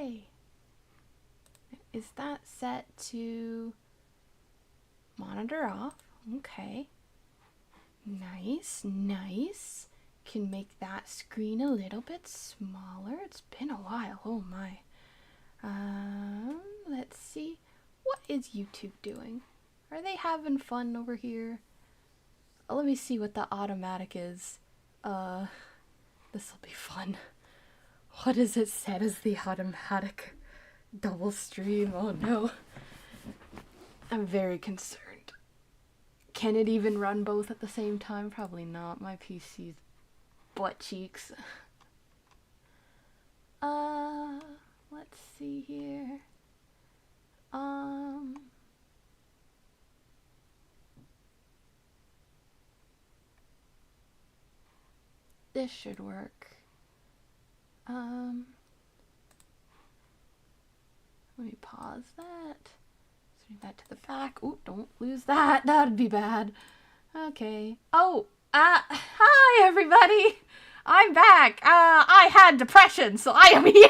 Yay! Is that set to monitor off? Okay. Nice, nice. Can make that screen a little bit smaller. It's been a while. Oh my. Let's see. What is YouTube doing? Are they having fun over here? Let me see what the automatic is. This'll be fun. What is it set as the automatic double stream? Oh no. I'm very concerned. Can it even run both at the same time? Probably not. My PC's butt cheeks. Let's see here. This should work. Let me pause that. Swing that to the back. Ooh, don't lose that. That'd be bad. Okay. Oh, hi everybody. I'm back. I had depression, so I am here.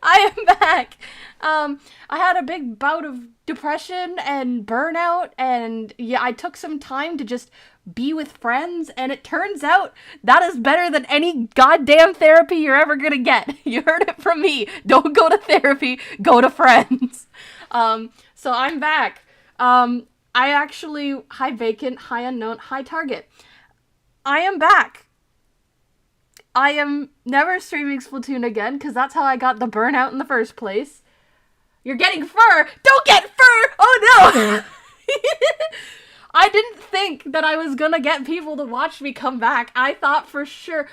I am back. I had a big bout of depression and burnout, and yeah, I took some time to just be with friends, and it turns out that is better than any goddamn therapy you're ever gonna get. You heard it from me. Don't go to therapy, go to friends. So I'm back. I actually, hi vacant, hi unknown, hi target. I am back. I am never streaming Splatoon again, because that's how I got the burnout in the first place. You're getting fur! Don't get fur! Oh no! I didn't think that I was gonna get people to watch me come back. I thought for sure...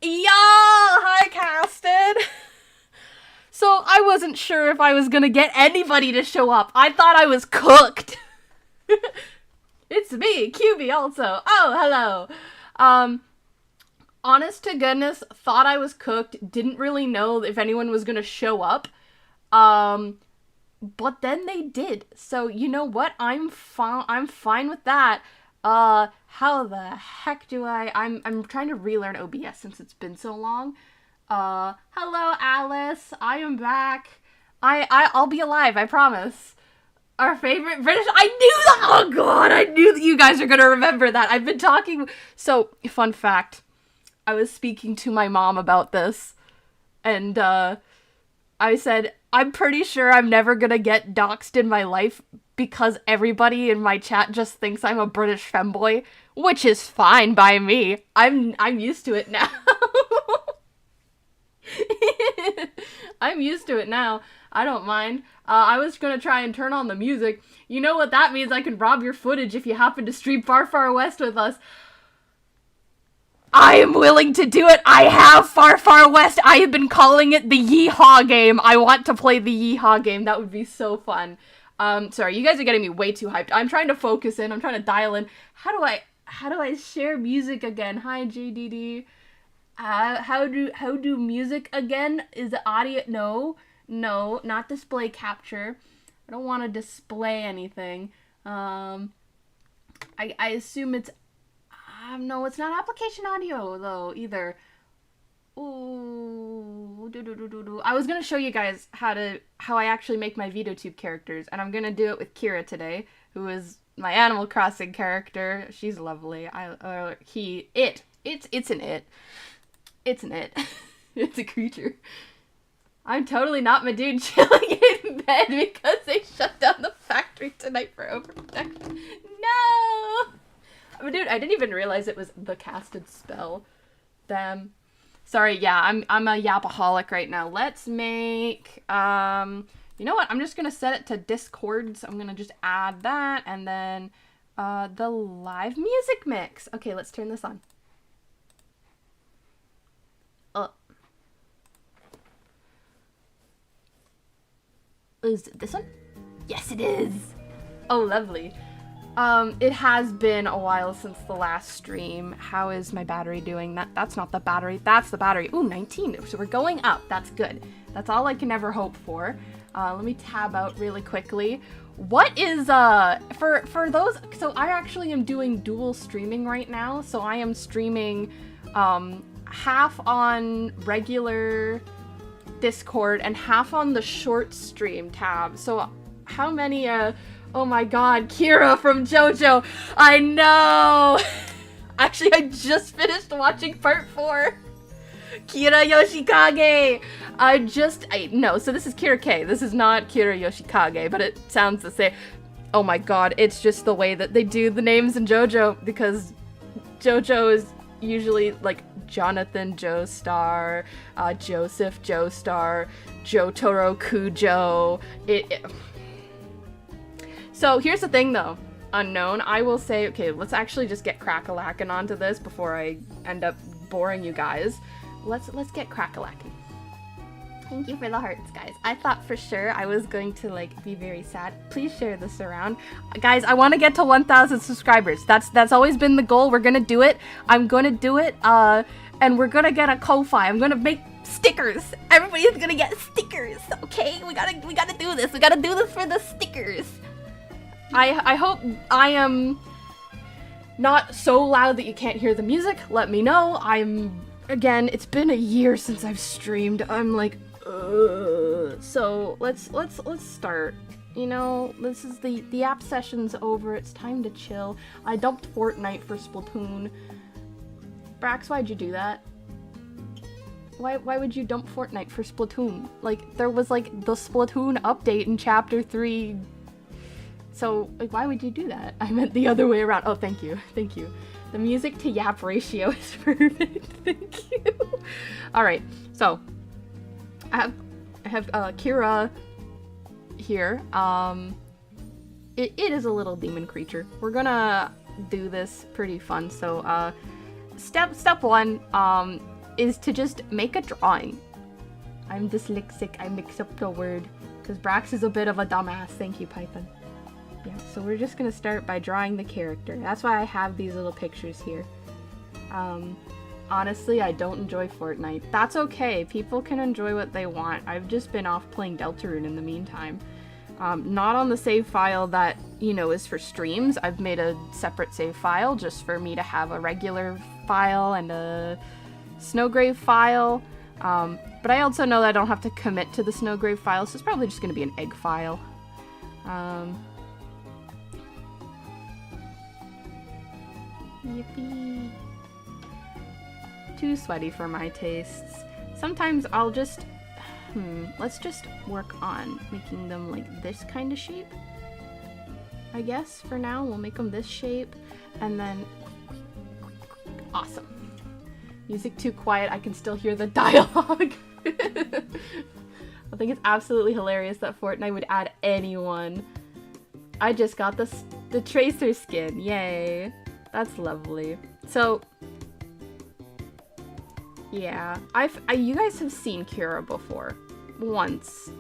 Y'all! Hi, Casted! So I wasn't sure if I was gonna get anybody to show up. I thought I was cooked. It's me, QB also. Oh, hello. Honest to goodness, thought I was cooked. Didn't really know if anyone was gonna show up. But then they did. So you know what? I'm fine with that. How the heck do I'm trying to relearn OBS since it's been so long. Hello Alice. I am back. I'll be alive, I promise. Our favorite British, I knew that! Oh god, I knew that you guys are gonna remember that. I've been talking, so, fun fact. I was speaking to my mom about this, and, I said, I'm pretty sure I'm never gonna get doxxed in my life because everybody in my chat just thinks I'm a British femboy, which is fine by me. I'm used to it now. I'm used to it now. I don't mind. I was gonna try and turn on the music. You know what that means? I can rob your footage if you happen to stream Far Far West with us. I am willing to do it. I have Far Far West. I have been calling it the Yeehaw game. I want to play the Yeehaw game. That would be so fun. Sorry, you guys are getting me way too hyped. I'm trying to focus in. I'm trying to dial in. How do I share music again? Hi, JDD. How do music again? Is the audio? No, not display capture. I don't want to display anything. I assume it's, no, it's not application audio though either. Ooh, I was gonna show you guys how I actually make my Veadotube characters, and I'm gonna do it with Kira today, who is my Animal Crossing character. She's lovely. It's an it. It's a creature. I'm totally not my dude chilling in bed because they shut down the factory tonight for overprotection. No! Dude, I didn't even realize it was the casted spell. Damn. Sorry, yeah, I'm a yapaholic right now. Let's make, you know what? I'm just gonna set it to Discord, so I'm gonna just add that, and then, the live music mix. Okay, let's turn this on. Is it this one? Yes, it is! Oh, lovely. It has been a while since the last stream. How is my battery doing? That's not the battery. That's the battery. Ooh, 19. So we're going up. That's good. That's all I can ever hope for. Let me tab out really quickly. What is, for those, so I actually am doing dual streaming right now. So I am streaming, half on regular Discord and half on the short stream tab. So how many, oh my god, Kira from JoJo. I know. Actually, I just finished watching part 4. Kira Yoshikage. No, so this is Kira K. This is not Kira Yoshikage, but it sounds the same. Oh my god, it's just the way that they do the names in JoJo, because JoJo is usually like Jonathan Joestar, Joseph Joestar, Jotaro Kujo. So here's the thing though, Unknown, I will say, okay, let's actually just get crack-a-lackin' onto this before I end up boring you guys. Let's get crack-a-lackin'. Thank you for the hearts, guys. I thought for sure I was going to like be very sad. Please share this around. Guys, I want to get to 1,000 subscribers. That's always been the goal. We're gonna do it. I'm gonna do it. And we're gonna get a Ko-Fi. I'm gonna make stickers. Everybody's gonna get stickers. Okay? We gotta do this. We gotta do this for the stickers. I hope I am not so loud that you can't hear the music. Let me know. Again, it's been a year since I've streamed. I'm like, so let's start. You know, this is the app session's over. It's time to chill. I dumped Fortnite for Splatoon. Brax, why'd you do that? Why would you dump Fortnite for Splatoon? Like, there was like the Splatoon update in chapter 3. So, like, why would you do that? I meant the other way around. Oh, thank you. Thank you. The music to yap ratio is perfect. Thank you. Alright, so I have Kira here. It is a little demon creature. We're gonna do this pretty fun. So step 1 is to just make a drawing. I'm dyslexic. I mix up the word because Brax is a bit of a dumbass. Thank you, Python. Yeah, so we're just gonna start by drawing the character. That's why I have these little pictures here. Honestly, I don't enjoy Fortnite. That's okay. People can enjoy what they want. I've just been off playing Deltarune in the meantime. Not on the save file that, you know, is for streams. I've made a separate save file just for me to have a regular file and a Snowgrave file. But I also know that I don't have to commit to the Snowgrave file, so it's probably just gonna be an egg file. Yippee. Too sweaty for my tastes. Sometimes I'll just... let's just work on making them like this kind of shape. I guess for now we'll make them this shape, and then... Awesome. Music too quiet, I can still hear the dialogue. I think it's absolutely hilarious that Fortnite would add anyone. I just got the Tracer skin, yay. That's lovely. So, yeah, you guys have seen Kira before. Once,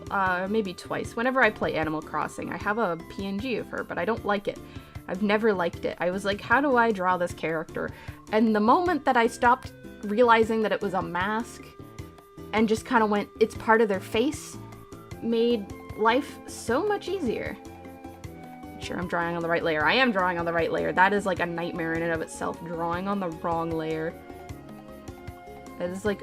maybe twice. Whenever I play Animal Crossing, I have a PNG of her, but I don't like it. I've never liked it. I was like, how do I draw this character? And the moment that I stopped realizing that it was a mask and just kind of went, it's part of their face, made life so much easier. Sure, I'm drawing on the right layer. I am drawing on the right layer. That is like a nightmare in and of itself, drawing on the wrong layer. It is like,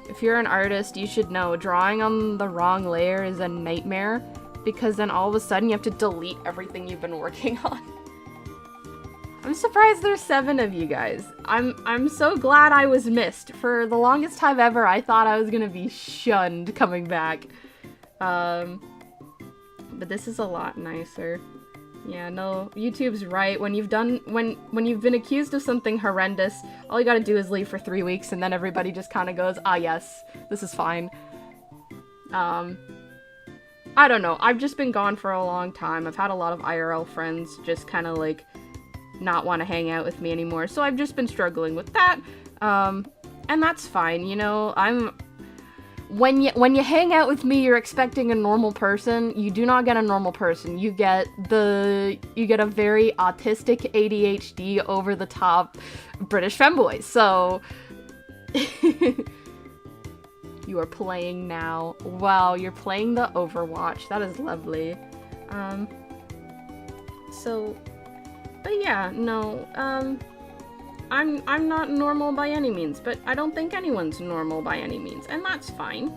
if you're an artist, you should know drawing on the wrong layer is a nightmare, because then all of a sudden you have to delete everything you've been working on. I'm surprised there's 7 of you guys. I'm so glad I was missed. For the longest time ever, I thought I was gonna be shunned coming back. But this is a lot nicer. Yeah, no, YouTube's right. When you've been accused of something horrendous, all you gotta do is leave for 3 weeks, and then everybody just kind of goes, ah yes, this is fine. I don't know, I've just been gone for a long time. I've had a lot of IRL friends just kind of like not want to hang out with me anymore, so I've just been struggling with that. And that's fine, you know. When you hang out with me, you're expecting a normal person. You do not get a normal person. You get a very autistic, ADHD, over the top British femboy. So you are playing now. Wow, you're playing the Overwatch. That is lovely. But yeah, no. I'm not normal by any means, but I don't think anyone's normal by any means, and that's fine.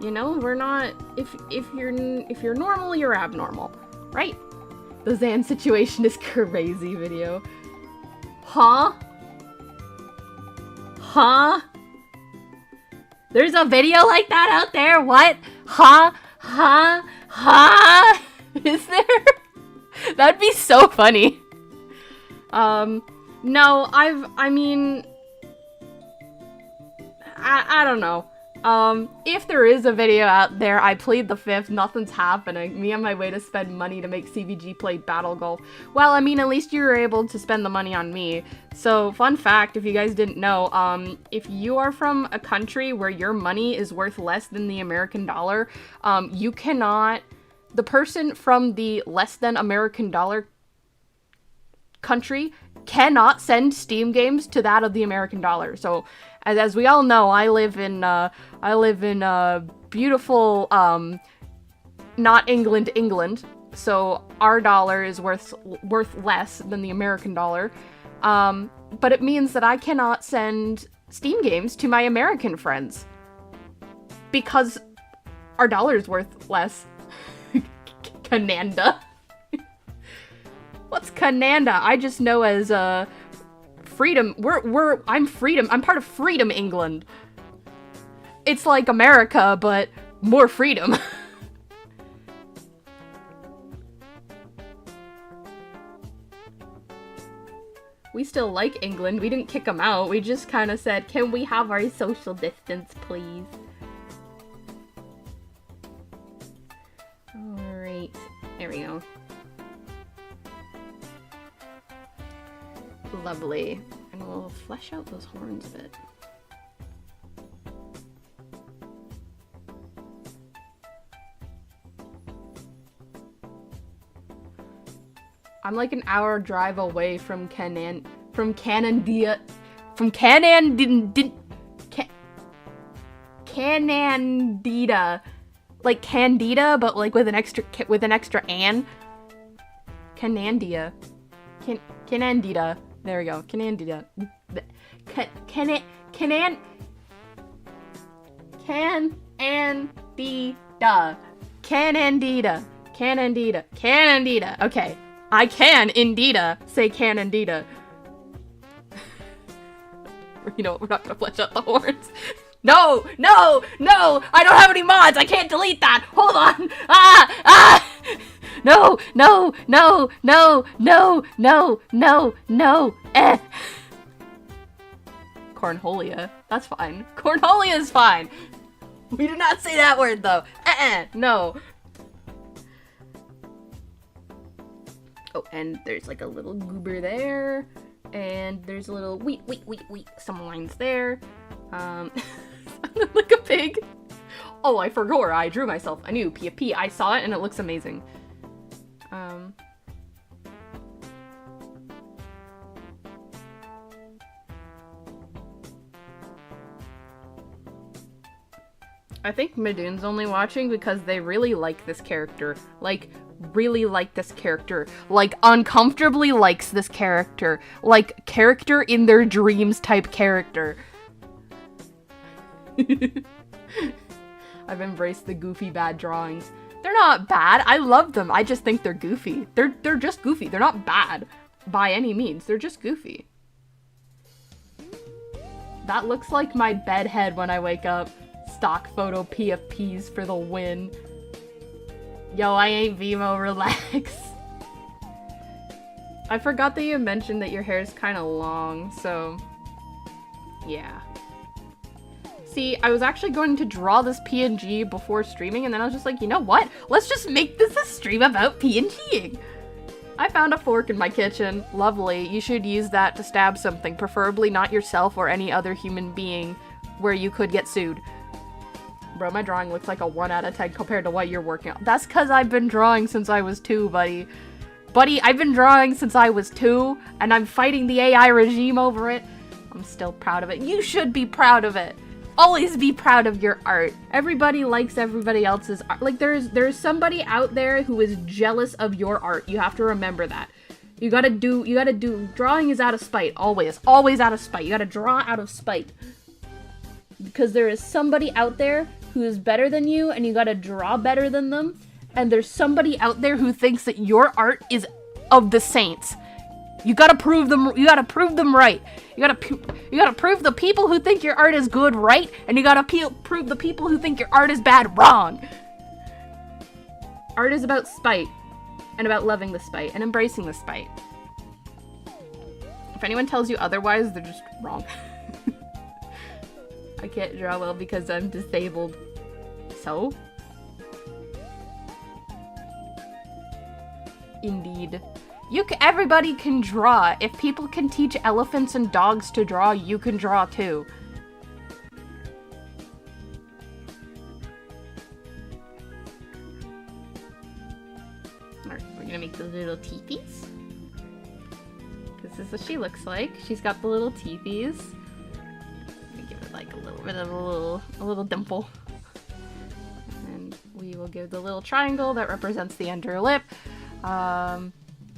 You know, we're not, if you're normal, you're abnormal, right? The Zan situation is crazy video. Huh? Huh? There's a video like that out there? What? Huh? Huh? Huh? Is there? That'd be so funny. No, I mean, I don't know. If there is a video out there, I plead the fifth, nothing's happening. Me on my way to spend money to make CVG play Battle Golf. Well, I mean, at least you were able to spend the money on me. So, fun fact, if you guys didn't know, if you are from a country where your money is worth less than the American dollar, you cannot, the person from the less than American dollar country cannot send Steam games to that of the American dollar. So, as we all know, I live in beautiful, not England. So our dollar is worth less than the American dollar. But it means that I cannot send Steam games to my American friends because our dollar is worth less. Canada. What's Canada? I just know as Freedom. I'm Freedom. I'm part of Freedom England. It's like America, but more freedom. We still like England. We didn't kick them out. We just kind of said, can we have our social distance, please? Alright. There we go. Lovely. And we'll flesh out those horns a bit. I'm like an hour drive away from Canandida. Like Candida, but like with an extra an. Canandia. Canandida. There we go. Canandida. Canandida. Canandida. Okay. I can, indeed, say Canandida. You know what, we're not gonna flesh out the horns. No! No! No! I don't have any mods! I can't delete that! Hold on! No! No! No! No! No! No! No! No! Cornholia. That's fine. Cornholia is fine. We do not say that word, though. No. Oh, and there's like a little goober there. And there's a little wheat, some lines there. Like a pig. Oh, I forgot where I drew myself. I knew P. I saw it and it looks amazing. I think Madoon's only watching because they really like this character. Like, really like this character. Like, uncomfortably likes this character. Like, character in their dreams type character. I've embraced the goofy bad drawings. They're not bad. I love them. I just think they're goofy. They're just goofy. They're not bad by any means. They're just goofy. That looks like my bed head when I wake up. Stock photo PFPs for the win. Yo, I ain't Vimo, relax. I forgot that you mentioned that your hair is kind of long, so yeah. See, I was actually going to draw this PNG before streaming, and then I was just like, you know what? Let's just make this a stream about PNGing. I found a fork in my kitchen. Lovely. You should use that to stab something, preferably not yourself or any other human being where you could get sued. Bro, my drawing looks like a 1 out of 10 compared to what you're working on. That's because I've been drawing since I was 2, buddy. Buddy, I've been drawing since I was 2, and I'm fighting the AI regime over it. I'm still proud of it. You should be proud of it. Always be proud of your art. Everybody likes everybody else's art. Like, there's somebody out there who is jealous of your art. You have to remember that. You gotta do, drawing is out of spite, always. Always out of spite. You gotta draw out of spite. Because there is somebody out there who is better than you and you gotta draw better than them, and there's somebody out there who thinks that your art is of the saints. You gotta prove them right. You gotta prove the people who think your art is good right, and you gotta prove the people who think your art is bad wrong. Art is about spite, and about loving the spite, and embracing the spite. If anyone tells you otherwise, they're just wrong. I can't draw well because I'm disabled. So? Indeed. Everybody can draw. If people can teach elephants and dogs to draw, you can draw too. Alright, we're gonna make the little teepees. This is what she looks like. She's got the little teepees. Let me give it like a little bit of a little dimple. And we will give the little triangle that represents the under lip.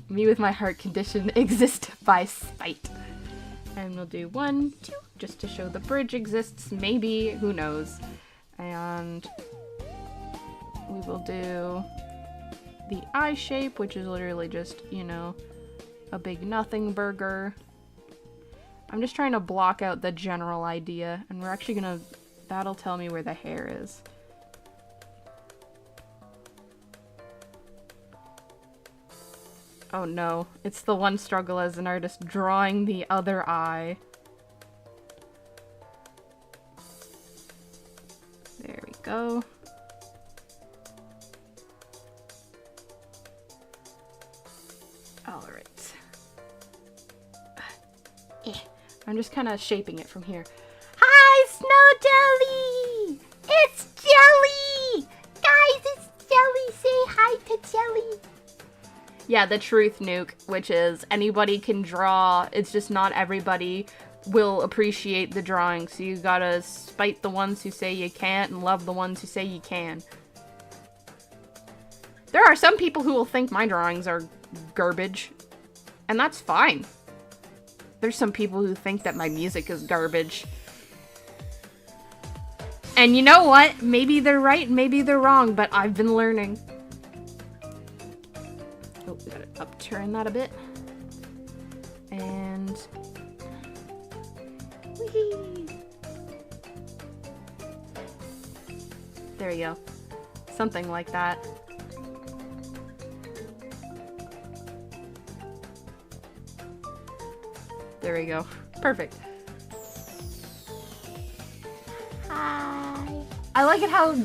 Me with my heart condition exist by spite. And we'll do 1, 2, just to show the bridge exists, maybe, who knows. And we will do the eye shape, which is literally just, you know, a big nothing burger. I'm just trying to block out the general idea, and we're actually gonna, that'll tell me where the hair is. Oh no, it's the one struggle as an artist, drawing the other eye. There we go. Alright. I'm just kind of shaping it from here. Hi, Snow Jelly! It's Jelly! Guys, it's Jelly! Say hi to Jelly! Yeah, the truth nuke, which is anybody can draw, it's just not everybody will appreciate the drawing, so you gotta spite the ones who say you can't and love the ones who say you can. There are some people who will think my drawings are garbage, and that's fine. There's some people who think that my music is garbage. And you know what? Maybe they're right, maybe they're wrong, but I've been learning. Oh, we gotta upturn that a bit. And... whee! There you go. Something like that. There we go. Perfect. Hi. I like it how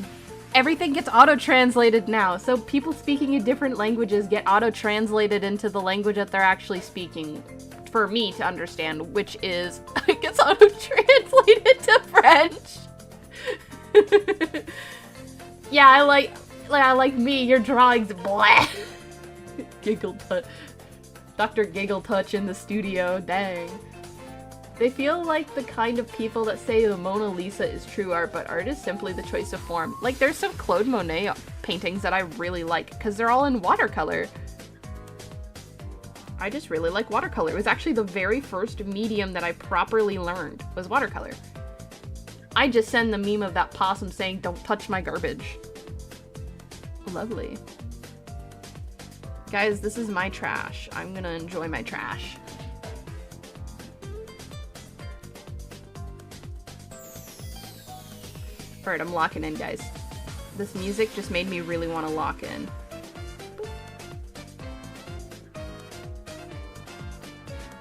everything gets auto-translated now. So people speaking in different languages get auto-translated into the language that they're actually speaking for me to understand, which is, it gets auto-translated to French. Yeah, I like me, your drawings, blah. Giggle touch. Dr. Giggle Touch in the studio, dang. They feel like the kind of people that say the Mona Lisa is true art, but art is simply the choice of form. Like, there's some Claude Monet paintings that I really like, because they're all in watercolor. I just really like watercolor. It was actually the very first medium that I properly learned, was watercolor. I just send the meme of that possum saying, "Don't touch my garbage." Lovely. Guys, this is my trash. I'm gonna enjoy my trash. Alright, I'm locking in, guys. This music just made me really want to lock in.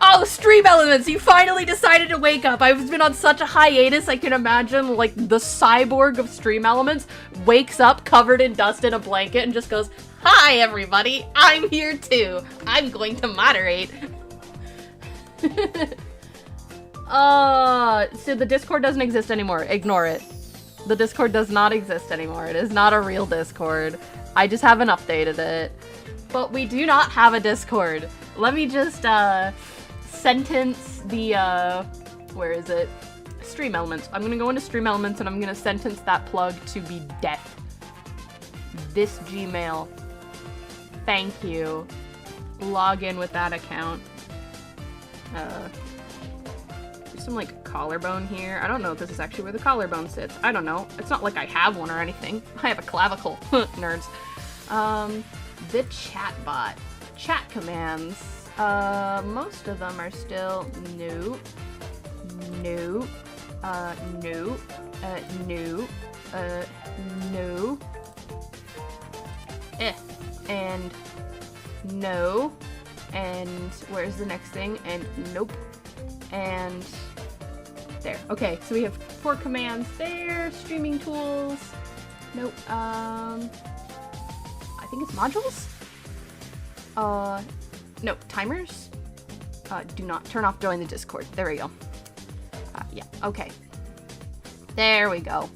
Oh, Stream Elements! You finally decided to wake up! I've been on such a hiatus, I can imagine, like, the cyborg of Stream Elements wakes up covered in dust in a blanket and just goes, "Hi, everybody! I'm here too! I'm going to moderate!" So the Discord doesn't exist anymore. Ignore it. The Discord does not exist anymore. It is not a real Discord. I just haven't updated it. But we do not have a Discord. Let me just, sentence the, where is it? Stream Elements. I'm gonna go into Stream Elements and I'm gonna sentence that plug to be death. This Gmail. Thank you. Log in with that account. some like collarbone here. I don't know if this is actually where the collarbone sits. I don't know. It's not like I have one or anything. I have a clavicle. Nerds. The chatbot. Chat commands. Most of them are still new. New. New. New. No. And no. And where's the next thing? And nope. And there. Okay, so we have 4 commands there. Streaming tools. Nope. I think it's modules? No, timers? Do not turn off join the Discord. There we go. Yeah, okay. There we go.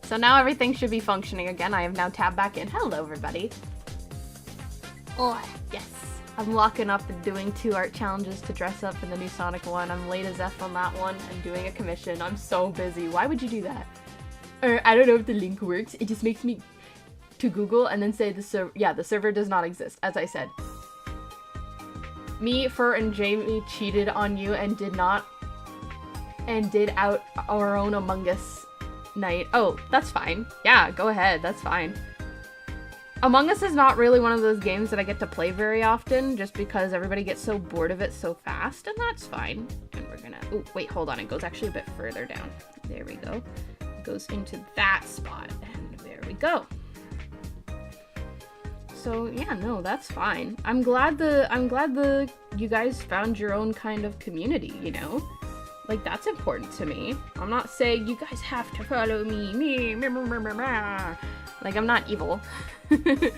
So now everything should be functioning again. I have now tabbed back in. Hello, everybody. Oh, yes. I'm locking up and doing 2 art challenges to dress up in the new Sonic one. I'm late as F on that one. I'm doing a commission. I'm so busy. Why would you do that? I don't know if the link works. It just makes me to Google and then say the server. Yeah, the server does not exist, as I said. Me, Fur, and Jamie cheated on you and did out our own Among Us night. Oh, that's fine. Yeah, go ahead. That's fine. Among Us is not really one of those games that I get to play very often, just because everybody gets so bored of it so fast, and that's fine. And we're gonna... Oh, wait, hold on. It goes actually a bit further down. There we go. It goes into that spot, and there we go. So, yeah, no, that's fine. I'm glad you guys found your own kind of community, you know? Like, that's important to me. I'm not saying you guys have to follow me. Like, I'm not evil. It's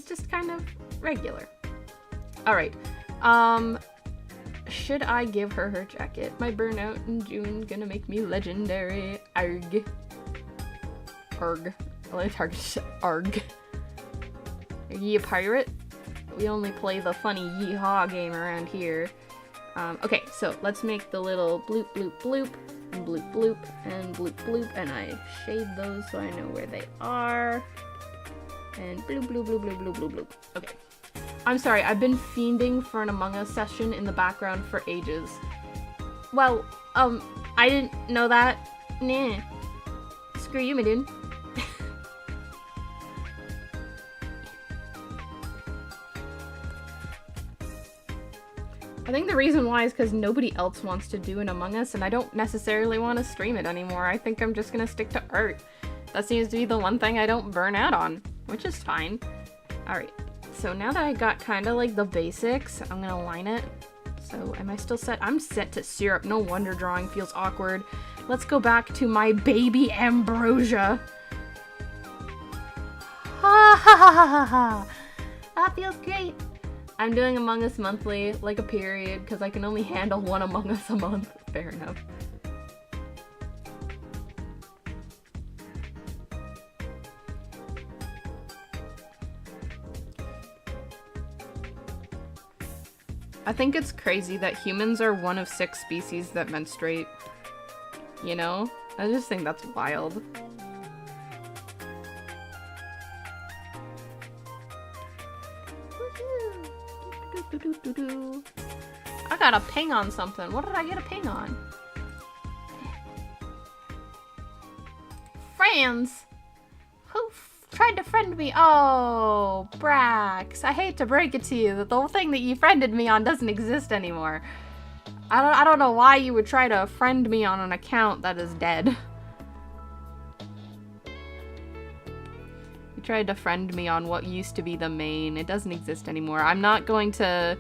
just kind of regular. Alright. Should I give her her jacket? My burnout in June gonna make me legendary. Arg. Arg. I like target. Arg. Are ye a pirate? We only play the funny yeehaw game around here. Okay, so let's make the little bloop bloop bloop, and bloop bloop, and bloop bloop, and I shade those so I know where they are. And bloop bloop bloop bloop bloop bloop bloop. Okay. I'm sorry, I've been fiending for an Among Us session in the background for ages. Well, I didn't know that. Nah. Screw you, my dude. I think the reason why is because nobody else wants to do an Among Us, and I don't necessarily want to stream it anymore. I think I'm just gonna stick to art. That seems to be the one thing I don't burn out on, which is fine. Alright, so now that I got kind of like the basics, I'm gonna line it. So am I still set? I'm set to syrup. No wonder drawing feels awkward. Let's go back to my baby ambrosia. Ha ha ha ha ha! That feels great. I'm doing Among Us monthly, like a period, because I can only handle one Among Us a month. Fair enough. I think it's crazy that humans are one of 6 species that menstruate. You know? I just think that's wild. I got a ping on something. What did I get a ping on? Friends? Who tried to friend me? Oh, Brax. I hate to break it to you that the whole thing that you friended me on doesn't exist anymore. I don't know why you would try to friend me on an account that is dead. You tried to friend me on what used to be the main. It doesn't exist anymore. I'm not going to...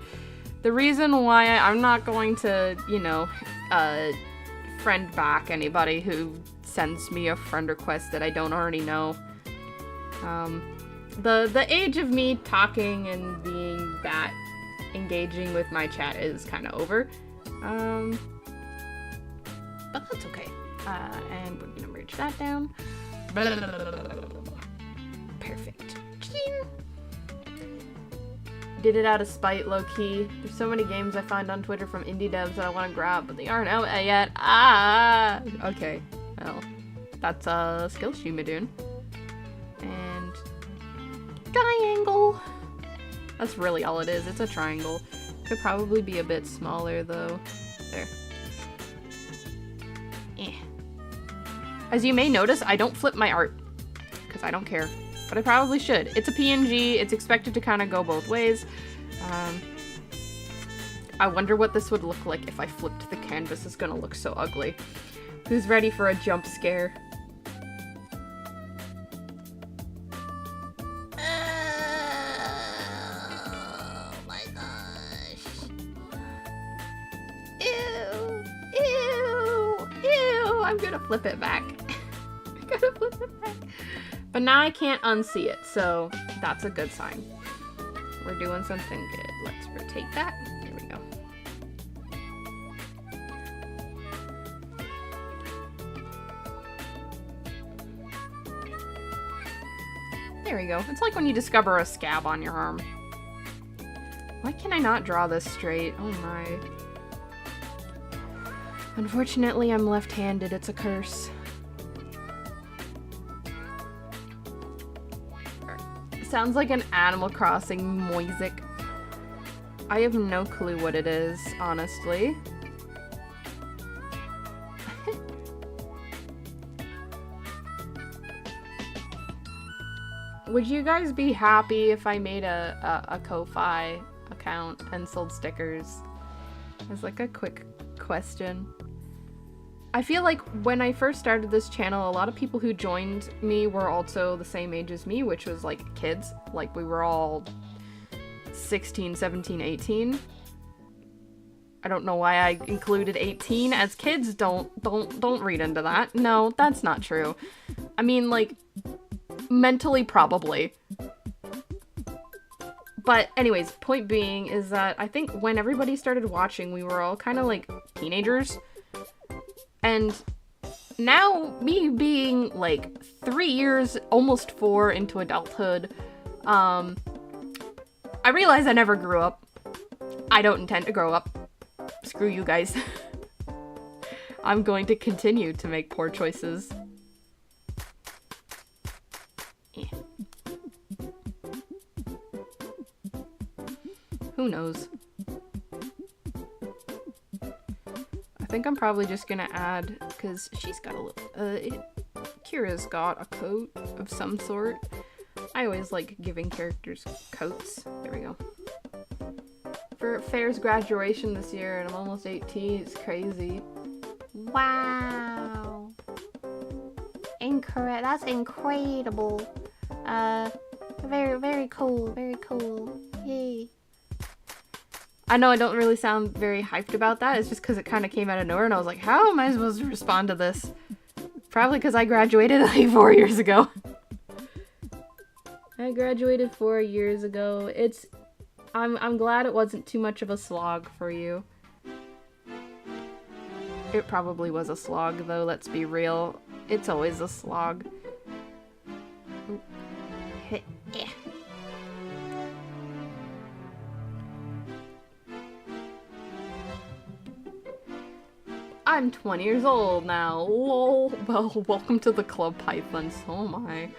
The reason why I'm not going to, you know, friend back anybody who sends me a friend request that I don't already know. The age of me talking and being that engaging with my chat is kind of over. But that's okay. And we're gonna merge that down. Perfect. Did it out of spite, low-key. There's so many games I find on Twitter from indie devs that I want to grab, but they aren't out yet. Ah! Okay. Well, that's a skill stream, Madoon. And... triangle! That's really all it is. It's a triangle. Could probably be a bit smaller though. There. Eh. As you may notice, I don't flip my art, because I don't care. But I probably should. It's a PNG, it's expected to kind of go both ways. I wonder what this would look like if I flipped the canvas. It's gonna look so ugly. Who's ready for a jump scare? Oh my gosh. Ew, ew, ew. I'm gonna flip it back. I'm gonna flip it back. But now I can't unsee it, so that's a good sign. We're doing something good. Let's rotate that. There we go. There we go. It's like when you discover a scab on your arm. Why can I not draw this straight? Oh my. Unfortunately, I'm left-handed. It's a curse. Sounds like an Animal Crossing music. I have no clue what it is, honestly. Would you guys be happy if I made a Ko-Fi account and sold stickers? As like a quick question. I feel like when I first started this channel, a lot of people who joined me were also the same age as me, which was like kids. Like we were all 16, 17, 18. I don't know why I included 18 as kids. Don't read into that. No, that's not true. I mean, like, mentally probably. But anyways, point being is that I think when everybody started watching, we were all kind of like teenagers. And now, me being like 3 years, almost 4 into adulthood, I realize I never grew up. I don't intend to grow up. Screw you guys. I'm going to continue to make poor choices. Who knows? I think I'm probably just gonna add, because she's got a little, Kira's got a coat of some sort. I always like giving characters coats. There we go. For Fair's graduation this year, and I'm almost 18, it's crazy. Wow. Incorrect. That's incredible. Very, very cool. Very cool. Yay. I know I don't really sound very hyped about that. It's just because it kind of came out of nowhere, and I was like, how am I supposed to respond to this? Probably because I graduated like 4 years ago. I graduated 4 years ago. I'm glad it wasn't too much of a slog for you. It probably was a slog, though, let's be real. It's always a slog. Yeah. I'm 20 years old now. Lol. Well, welcome to the club, Python. So am I.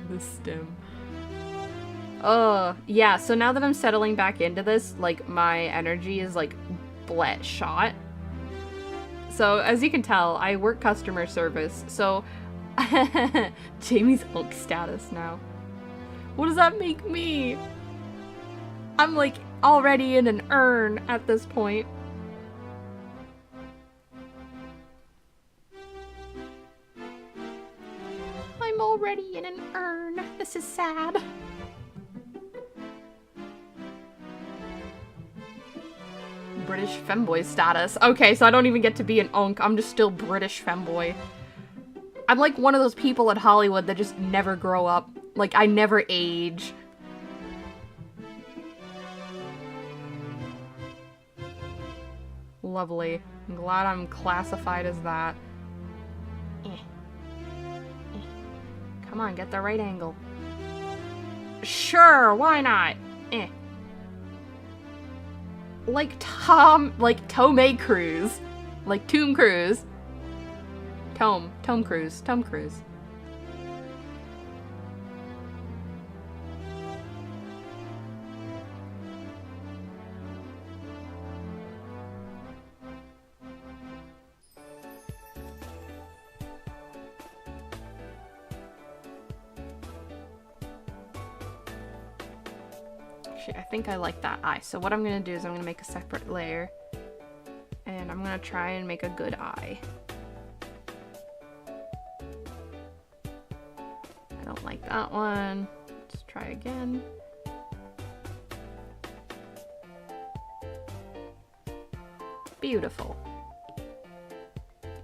The stem. Yeah, so now that I'm settling back into this, like, my energy is, like, blet shot. So, as you can tell, I work customer service, so Jamie's Hulk status now. What does that make me? I'm, like, already in an urn at this point. I'm already in an urn. This is sad. British femboy status. Okay, so I don't even get to be an unk. I'm just still British femboy. I'm like one of those people in Hollywood that just never grow up. Like, I never age. Lovely. I'm glad I'm classified as that. Come on, get the right angle. Sure, why not? Like Tom Cruise. Like Tom Cruise. Tome Cruise. Tome Cruise. I think I like that eye. So what I'm going to do is I'm going to make a separate layer. And I'm going to try and make a good eye. I don't like that one. Let's try again. Beautiful.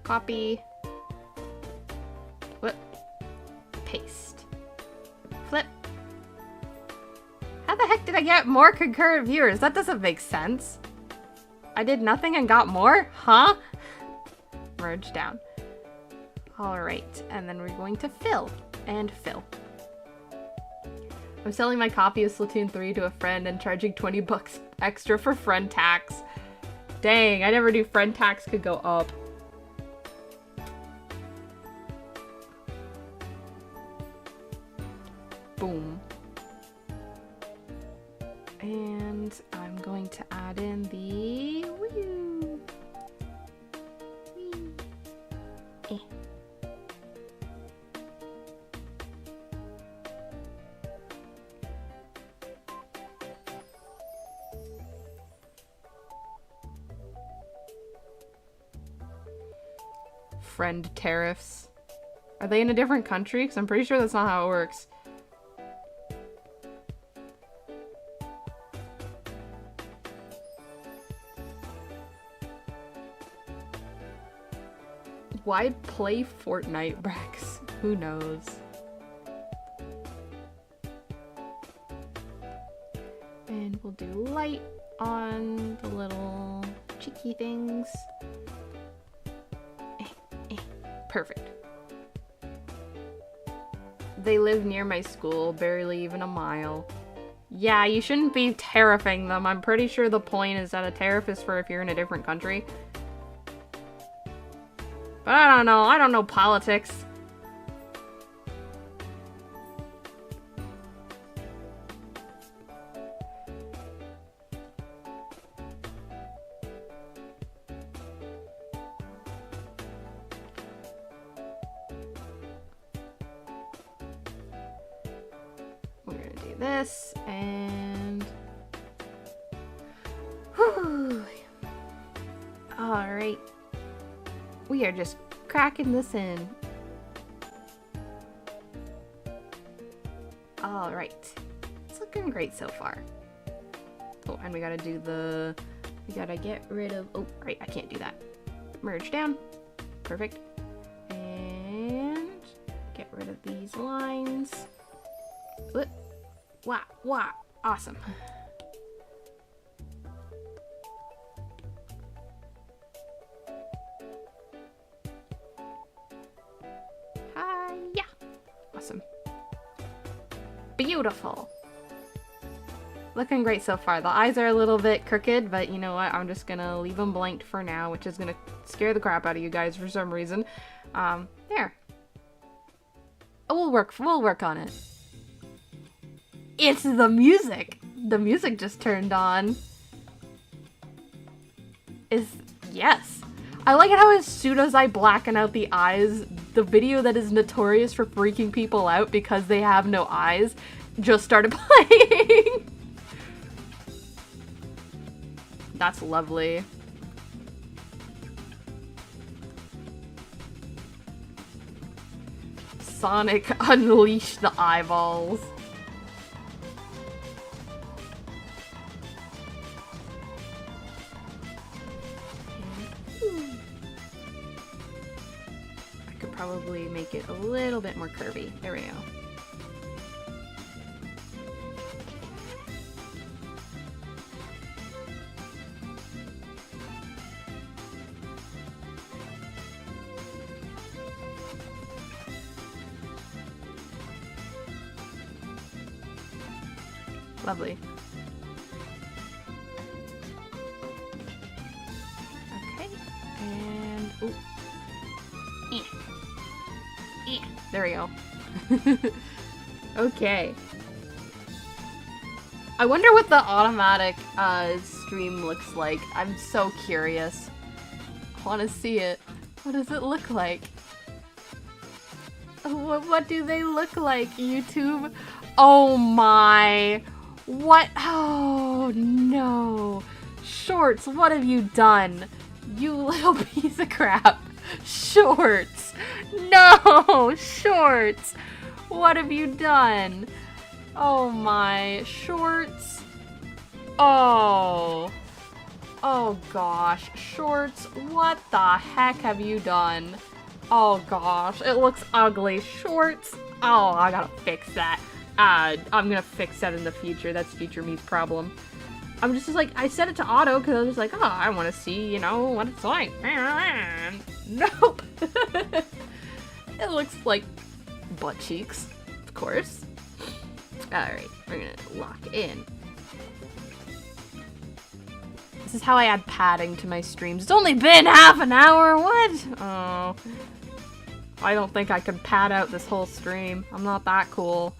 Copy. Flip. Paste. Flip. How the heck did I get more concurrent viewers? That doesn't make sense. I did nothing and got more? Huh? Merge down. Alright, and then we're going to fill. And fill. I'm selling my copy of Splatoon 3 to a friend and charging 20 bucks extra for friend tax. Dang, I never knew friend tax could go up. Boom. And I'm going to add in the woo. Eh. Friend tariffs. Are they in a different country? Because I'm pretty sure that's not how it works. Why play Fortnite, Brex? Who knows? And we'll do light on the little cheeky things. Perfect. They live near my school, barely even a mile. Yeah, you shouldn't be tariffing them. I'm pretty sure the point is that a tariff is for if you're in a different country. But I don't know. I don't know politics. We're gonna do this and... Whew. All right. We are just cracking this in. All right. It's looking great so far. Oh, and we gotta do the... We gotta get rid of... Oh, right, I can't do that. Merge down. Perfect. And get rid of these lines. Whoop. Wow, wow. Awesome. Awesome. Beautiful. Looking great so far. The eyes are a little bit crooked, but you know what? I'm just gonna leave them blanked for now, which is gonna scare the crap out of you guys for some reason. There. Oh, we'll work on it. It's the music. The music just turned on. Yes. I like it how as soon as I blacken out the eyes, the video that is notorious for freaking people out because they have no eyes just started playing. That's lovely. Sonic unleash the eyeballs. Probably make it a little bit more curvy. There we go. Lovely. Okay, and ooh. There we go. Okay. I wonder what the automatic stream looks like. I'm so curious. I want to see it. What does it look like? What do they look like, YouTube? Oh my. What? Oh no. Shorts, what have you done? You little piece of crap. Shorts. No, Shorts. What have you done? Oh my. Shorts. Oh. Oh gosh. Shorts, what the heck have you done? Oh gosh, it looks ugly. Shorts. Oh, I gotta fix that. I'm gonna fix that in the future. That's future me's problem. I'm just like, I set it to auto because I was just like, oh, I want to see, you know, what it's like. Nope. It looks like butt cheeks, of course. Alright, we're gonna lock in. This is how I add padding to my streams. It's only been half an hour, what? Oh. I don't think I could pad out this whole stream. I'm not that cool.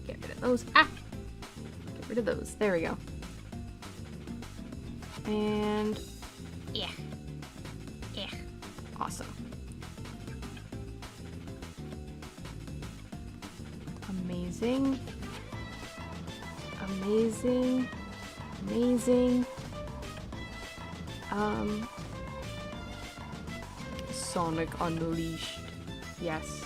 Get rid of those. Ah! Get rid of those. There we go. And... yeah. Yeah. Awesome. Amazing. Amazing. Amazing. Sonic Unleashed. Yes.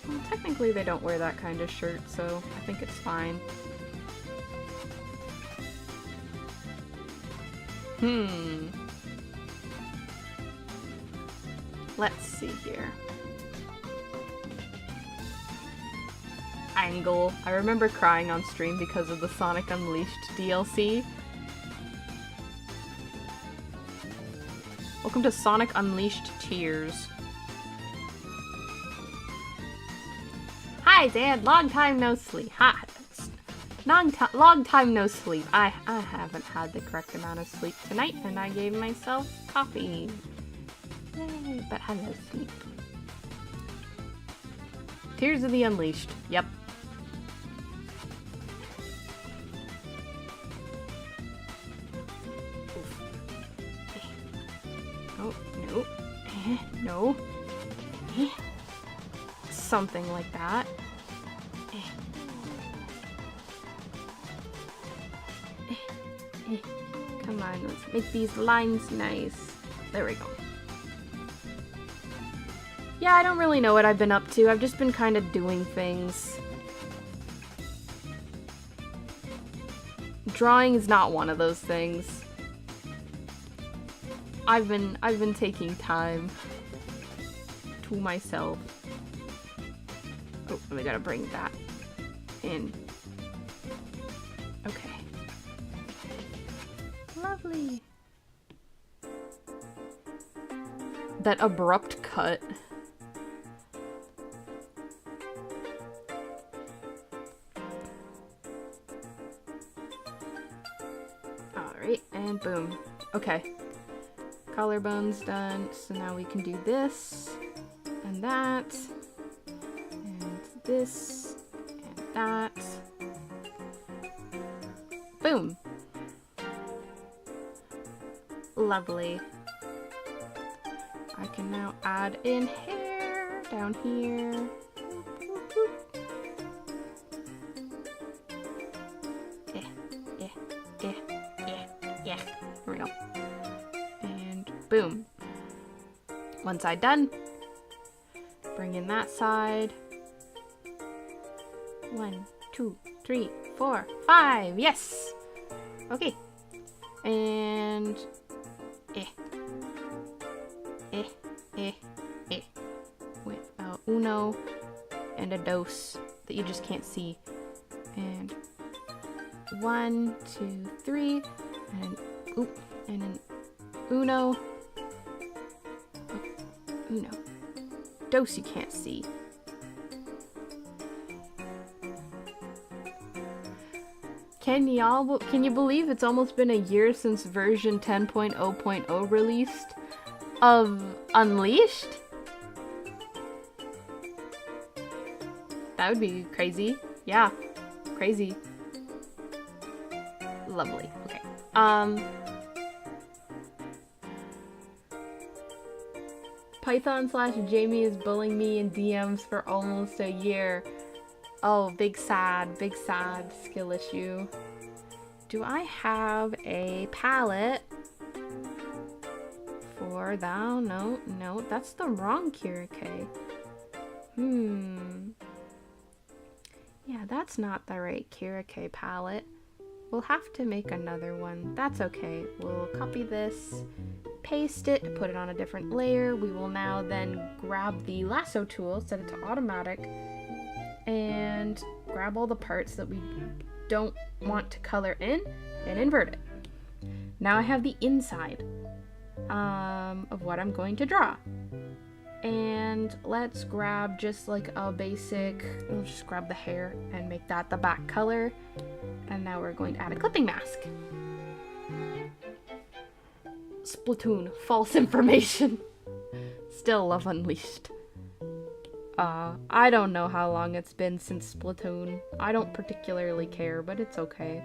Well, technically they don't wear that kind of shirt, so I think it's fine. Let's see here. Angle. I remember crying on stream because of the Sonic Unleashed DLC. Welcome to Sonic Unleashed Tears. Hi, Dad. Long time no sleep. Hi. Long time no sleep. I haven't had the correct amount of sleep tonight, and I gave myself coffee. Yay, but hello, sleep. Tears of the Unleashed. Yep. Oh, no. No. Something like that. Come on, let's make these lines nice. There we go. Yeah, I don't really know what I've been up to. I've just been kind of doing things. Drawing is not one of those things. I've been taking time to myself. Oh, we gotta bring that in. Okay. Lovely. That abrupt cut. Alright, and boom. Okay. Collarbone's done, so now we can do this, and that, and this, and that. Boom. Lovely. I can now add in hair down here. Yeah. Here we go. And boom. One side done. Bring in that side. 1, 2, 3, 4, 5. Yes. Okay. And with uno and a dos that you just can't see. And 1, 2, 3, and an uno. you know, dose you can't see. Can you believe it's almost been a year since version 10.0.0 released of Unleashed? That would be crazy. Yeah, crazy. Lovely. Okay. Python/Jamie is bullying me in DMs for almost a year. Oh, big sad skill issue. Do I have a palette for that? No, that's the wrong Kirike. Yeah, that's not the right Kirike palette. We'll have to make another one. That's okay. We'll copy this, paste it, put it on a different layer. We will now then grab the lasso tool, set it to automatic, and grab all the parts that we don't want to color in and invert it. Now I have the inside of what I'm going to draw. And let's grab just like a basic, we'll just grab the hair and make that the back color. And now we're going to add a clipping mask. Splatoon, false information. Still love Unleashed. I don't know how long it's been since Splatoon. I don't particularly care, but it's okay.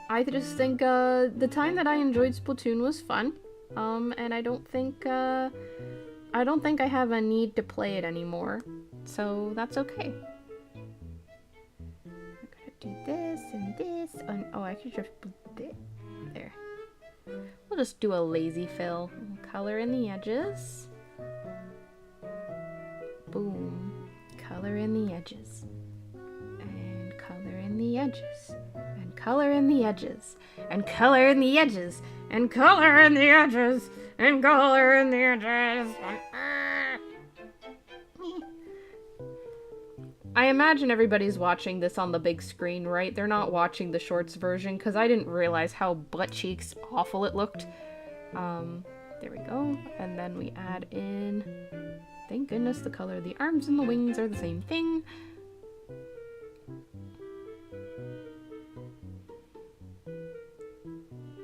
I just think the time that I enjoyed Splatoon was fun. And I don't think I have a need to play it anymore. So that's okay. I'm gonna do this and this. Oh, I could just put it there. We'll just do a lazy fill. Color in the edges. Boom. Color in the edges. And color in the edges. And color in the edges. And color in the edges. And color in the edges. And color in the edges. I imagine everybody's watching this on the big screen, right? They're not watching the shorts version, because I didn't realize how butt cheeks awful it looked. There we go. And then we add in... Thank goodness the color of the arms and the wings are the same thing.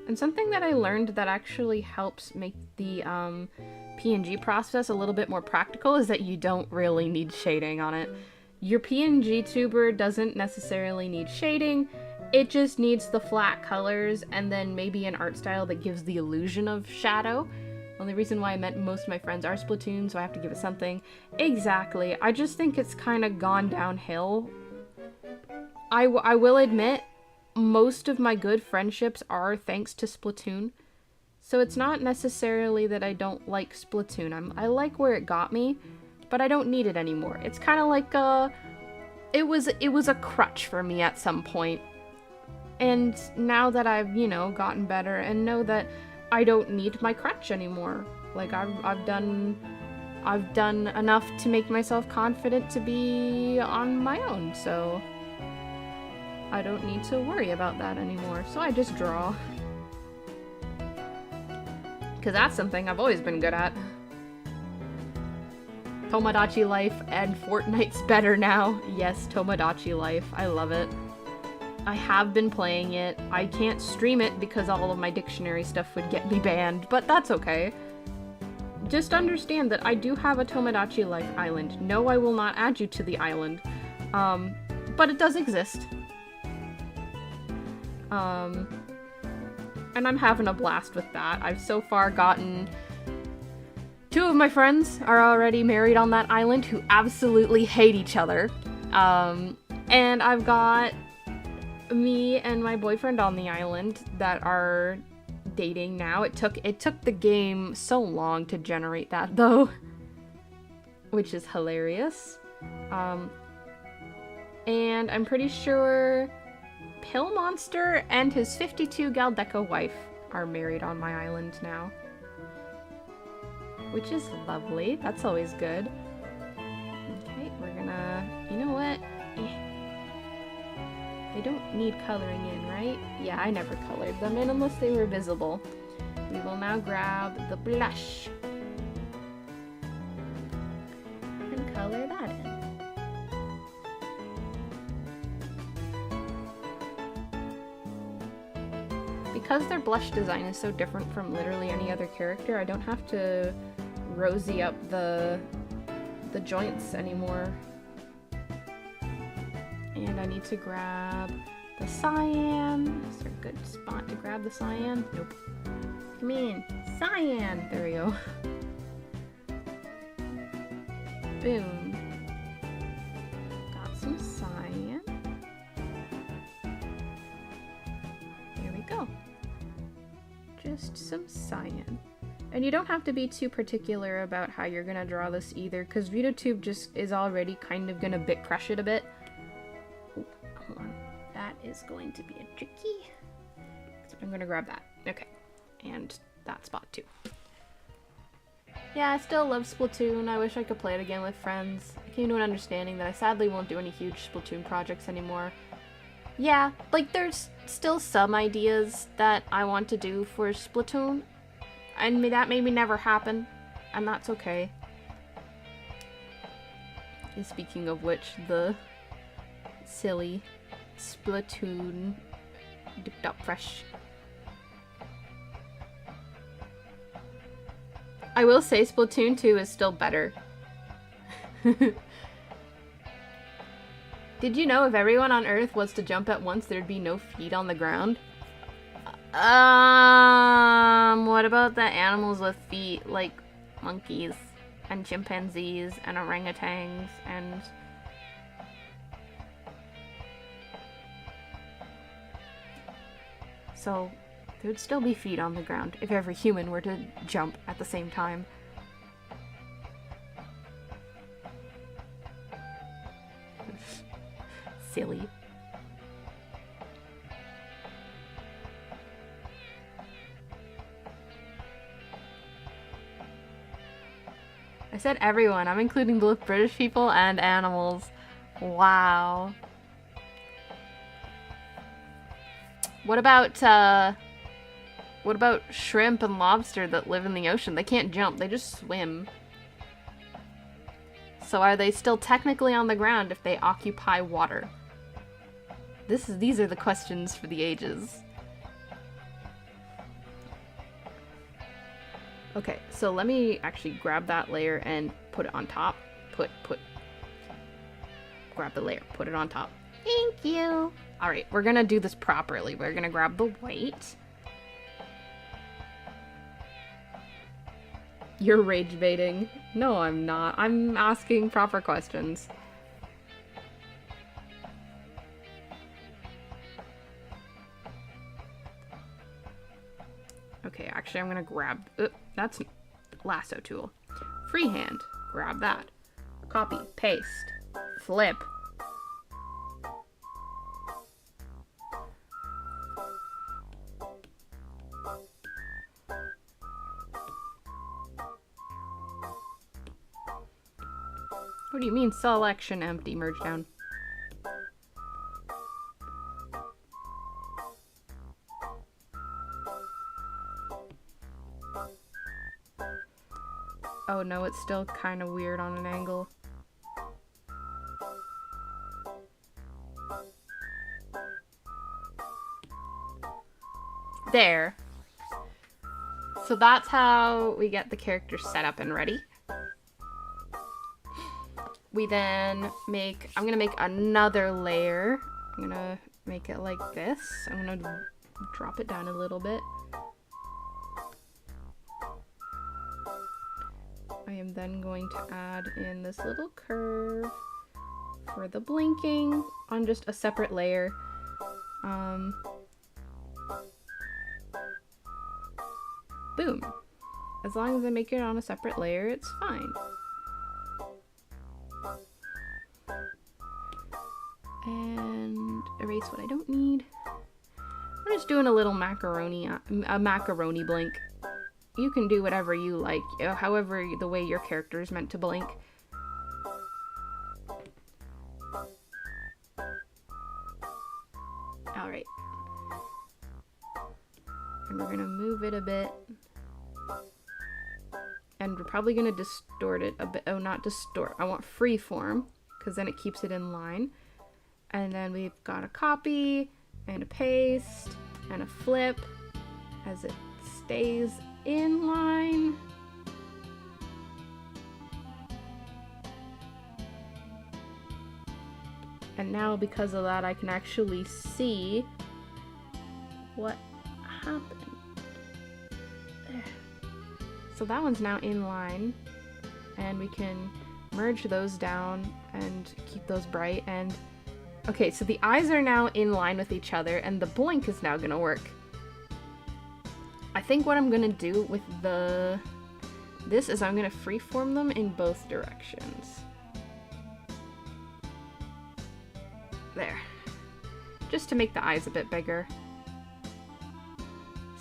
And something that I learned that actually helps make the PNG process a little bit more practical is that you don't really need shading on it. Your PNGTuber doesn't necessarily need shading, it just needs the flat colors and then maybe an art style that gives the illusion of shadow. Only reason why I meant most of my friends are Splatoon, so I have to give it something. Exactly. I just think it's kind of gone downhill. I will admit, most of my good friendships are thanks to Splatoon. So it's not necessarily that I don't like Splatoon. I like where it got me, but I don't need it anymore. It's kind of like it was a crutch for me at some point. And now that I've, you know, gotten better and know that I don't need my crutch anymore. Like I've done enough to make myself confident to be on my own, so I don't need to worry about that anymore. So I just draw. Cause that's something I've always been good at. Tomodachi Life and Fortnite's better now. Yes, Tomodachi Life. I love it. I have been playing it. I can't stream it because all of my dictionary stuff would get me banned, but that's okay. Just understand that I do have a Tomodachi Life island. No, I will not add you to the island. But it does exist. And I'm having a blast with that. I've so far gotten... 2 of my friends are already married on that island who absolutely hate each other. And I've got me and my boyfriend on the island that are dating now. It took the game so long to generate that though, which is hilarious. And I'm pretty sure Pill Monster and his 52 Galdeca wife are married on my island now, which is lovely. That's always good. Okay, we're gonna, you know what? They don't need coloring in, right? Yeah, I never colored them in unless they were visible. we will now grab the blush and color that in. Because their blush design is so different from literally any other character, I don't have to rosy up the joints anymore. And I need to grab the cyan. Is there a good spot to grab the cyan? Nope. Come in. Cyan! There we go. Boom. Got some cyan. There we go. Just some cyan. And you don't have to be too particular about how you're gonna draw this either, because Veadotube just is already kind of gonna bit crush it a bit. Ooh, hold on. That is going to be a tricky. So I'm gonna grab that. Okay. And that spot too. Yeah, I still love Splatoon. I wish I could play it again with friends. I came to an understanding that I sadly won't do any huge Splatoon projects anymore. Yeah, like there's still some ideas that I want to do for Splatoon, and that maybe never happen, and that's okay. And speaking of which, the silly Splatoon dipped up fresh. I will say Splatoon 2 is still better. Did you know if everyone on Earth was to jump at once, there'd be no feet on the ground? What about the animals with feet, like monkeys and chimpanzees and orangutans and... So, there'd still be feet on the ground if every human were to jump at the same time. Silly. I said everyone. I'm including both British people and animals. Wow. What about shrimp and lobster that live in the ocean? They can't jump, they just swim. So are they still technically on the ground if they occupy water? These are the questions for the ages. Okay, so let me actually grab that layer and put it on top. Grab the layer, put it on top. Thank you. All right, we're gonna do this properly. We're gonna grab the white. You're rage baiting. No, I'm not. I'm asking proper questions. Okay, actually I'm gonna grab, that's lasso tool. Freehand, grab that. Copy, paste, flip. What do you mean selection empty, merge down? Oh no, it's still kind of weird on an angle. There. So that's how we get the character set up and ready. We then make, I'm gonna make another layer. I'm gonna make it like this. I'm gonna drop it down a little bit. I am then going to add in this little curve for the blinking on just a separate layer. Boom. As long as I make it on a separate layer, it's fine. And erase what I don't need. I'm just doing a little macaroni blink. You can do whatever you like, however the way your character is meant to blink. Alright. And we're going to move it a bit. And we're probably going to distort it a bit. Oh, not distort. I want freeform, because then it keeps it in line. And then we've got a copy and a paste and a flip as it stays in line. And now because of that, I can actually see what happened. There. So that one's now in line, and we can merge those down and keep those bright. And okay, so the eyes are now in line with each other, and the blink is now gonna work. I think what I'm gonna do with this is I'm gonna freeform them in both directions. There. Just to make the eyes a bit bigger.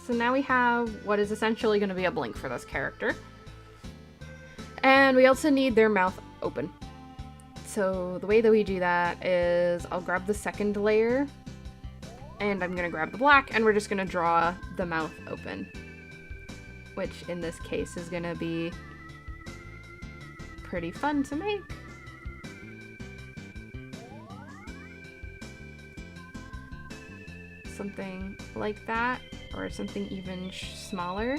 So now we have what is essentially going to be a blink for this character. And we also need their mouth open. So the way that we do that is I'll grab the second layer and I'm going to grab the black and we're just going to draw the mouth open. Which in this case is going to be pretty fun to make. Something like that, or something even smaller.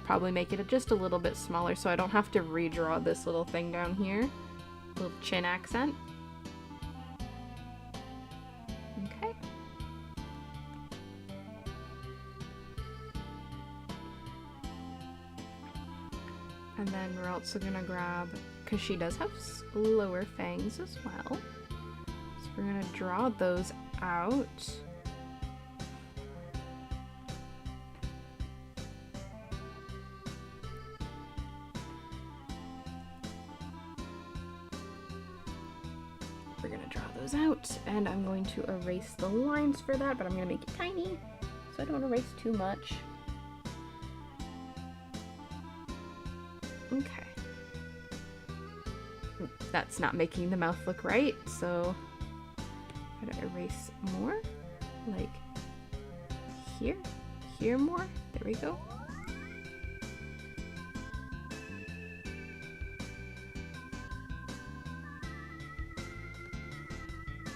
Probably make it just a little bit smaller so I don't have to redraw this little thing down here. Little chin accent. Okay. And then we're also gonna grab, because she does have lower fangs as well. So we're gonna draw those out. We're gonna draw those out, and I'm going to erase the lines for that, but I'm gonna make it tiny so I don't erase too much. Okay. That's not making the mouth look right, so I'm gonna erase more, like here more, there we go.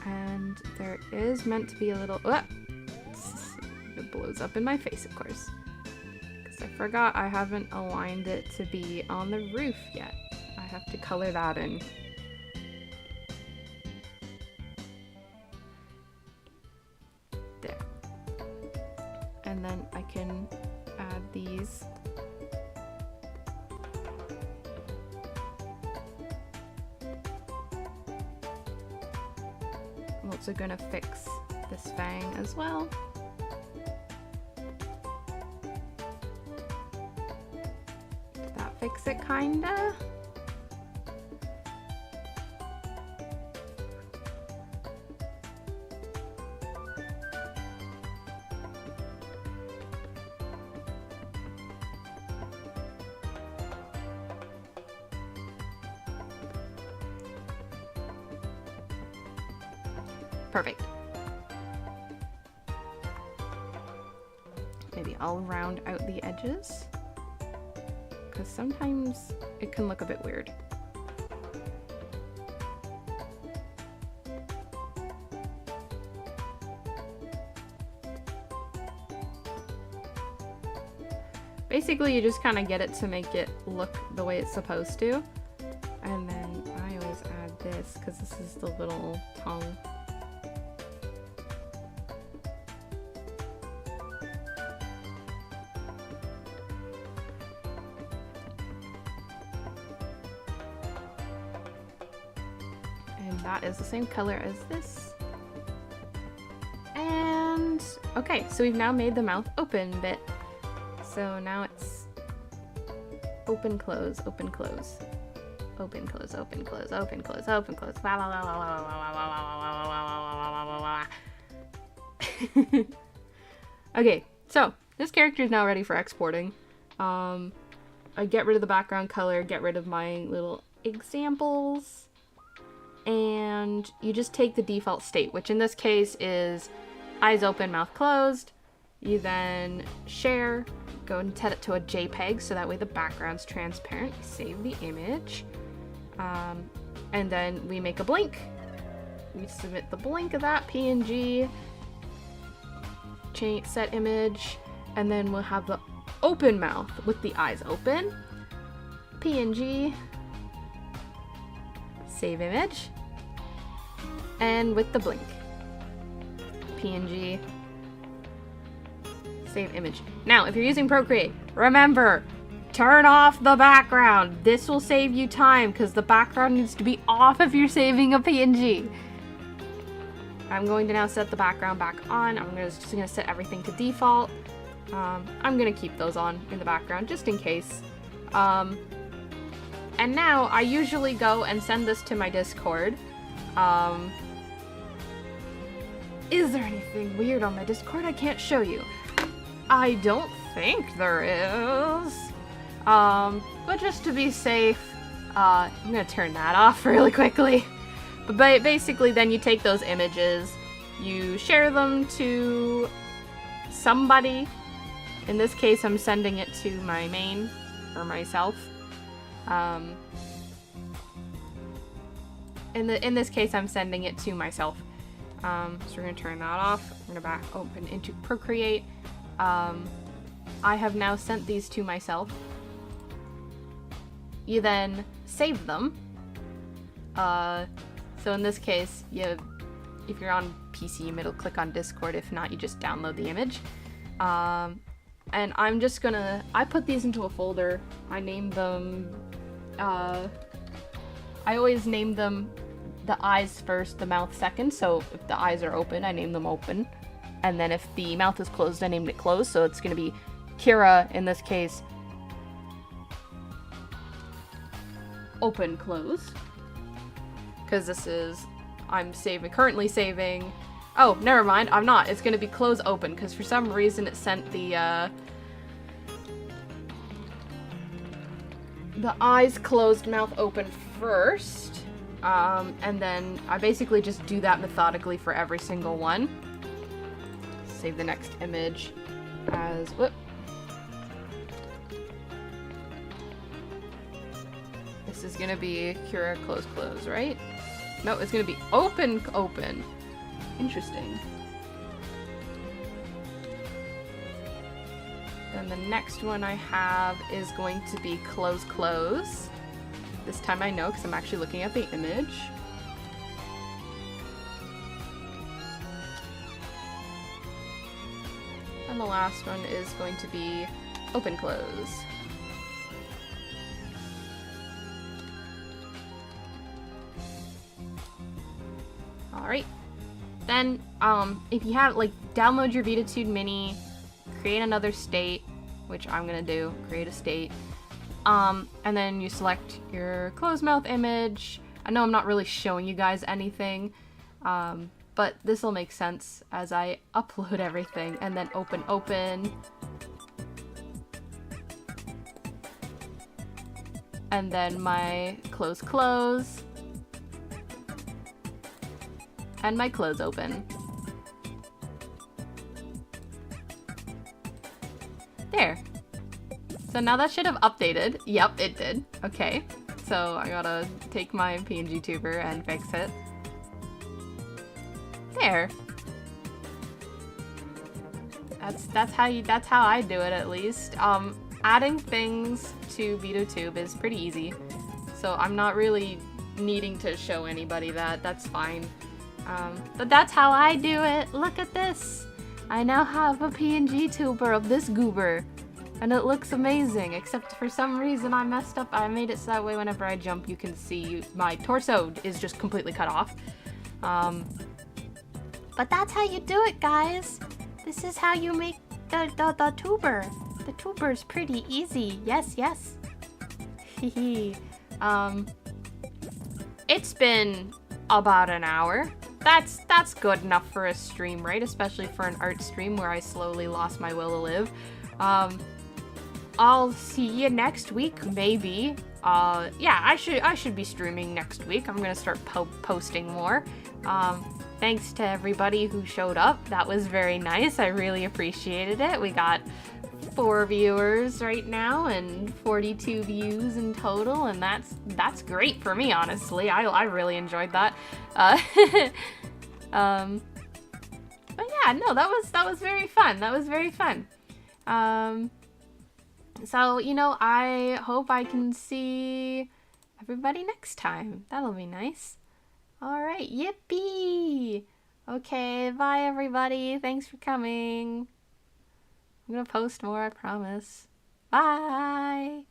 And there is meant to be a little, it blows up in my face, of course, because I forgot I haven't aligned it to be on the roof yet. I have to color that in. There. And then I can add these. I'm also gonna fix this fang as well. Did that fix it kinda? Perfect. Maybe I'll round out the edges, because sometimes it can look a bit weird. Basically, you just kind of get it to make it look the way it's supposed to. And then I always add this, because this is the little tongue. That is the same color as this. And okay, so we've now made the mouth open bit. So now it's open, close, open, close, open, close, open, close, open, close, open, close. Okay, so this character is now ready for exporting. I get rid of the background color, get rid of my little examples. and you just take the default state, which in this case is eyes open, mouth closed. You then share, go and set it to a JPEG so that way the background's transparent. Save the image, and then we make a blink. We submit the blink of that PNG, change set image, and then we'll have the open mouth with the eyes open. PNG, save image, and with the blink. PNG, save image. Now, if you're using Procreate, remember, turn off the background. This will save you time because the background needs to be off if you're saving a PNG. I'm going to now set the background back on. I'm just gonna set everything to default. I'm gonna keep those on in the background just in case. And now I usually go and send this to my Discord. Is there anything weird on my Discord I can't show you? I don't think there is. But just to be safe, I'm gonna turn that off really quickly. But basically then you take those images, you share them to somebody. In this case, I'm sending it to my main, or myself. In this case, I'm sending it to myself. So we're gonna turn that off. We're gonna back open into Procreate. I have now sent these to myself. You then save them. So in this case, if you're on PC, you middle click on Discord. If not, you just download the image. And I'm just gonna, I put these into a folder. I named them, I always name them the eyes first, the mouth second. So if the eyes are open, I name them open. And then if the mouth is closed, I named it closed. So it's gonna be Kira, in this case, open, close. Because this is, I'm currently saving, oh, never mind, I'm not. It's gonna be close open, because for some reason it sent the eyes closed, mouth open first. And then I basically just do that methodically for every single one. Save the next image as, whoop. This is gonna be Kira close, close, right? No, it's gonna be open, open. Interesting. Then the next one I have is going to be close, close. This time I know because I'm actually looking at the image. And the last one is going to be open, close. Alright, then, if you have, download your Veadotube mini, create another state, which I'm gonna do, create a state, and then you select your closed mouth image. I know I'm not really showing you guys anything, but this will make sense as I upload everything, and then open, open, and then my close, close, and my close open. There. So now that should have updated. Yep, it did. Okay. So I gotta take my PNGTuber and fix it. There. That's how I do it, at least. Adding things to Veadotube is pretty easy. So I'm not really needing to show anybody that. That's fine. But that's how I do it. Look at this. I now have a PNGTuber of this goober. And it looks amazing, except for some reason I messed up. I made it so that way whenever I jump, you can see my torso is just completely cut off. But that's how you do it, guys. This is how you make the tuber. The tuber's pretty easy. Yes, yes. Hehe. It's been about an hour. That's good enough for a stream, right? Especially for an art stream where I slowly lost my will to live. I'll see you next week, maybe. yeah, I should be streaming next week. I'm gonna start posting more. Thanks to everybody who showed up. That was very nice. I really appreciated it. We got 4 viewers right now and 42 views in total, and that's great for me, honestly. I really enjoyed that. But yeah, no, that was very fun. That was very fun. So, you know, I hope I can see everybody next time. That'll be nice. All right, yippee! Okay, bye everybody. Thanks for coming. I'm gonna post more, I promise. Bye!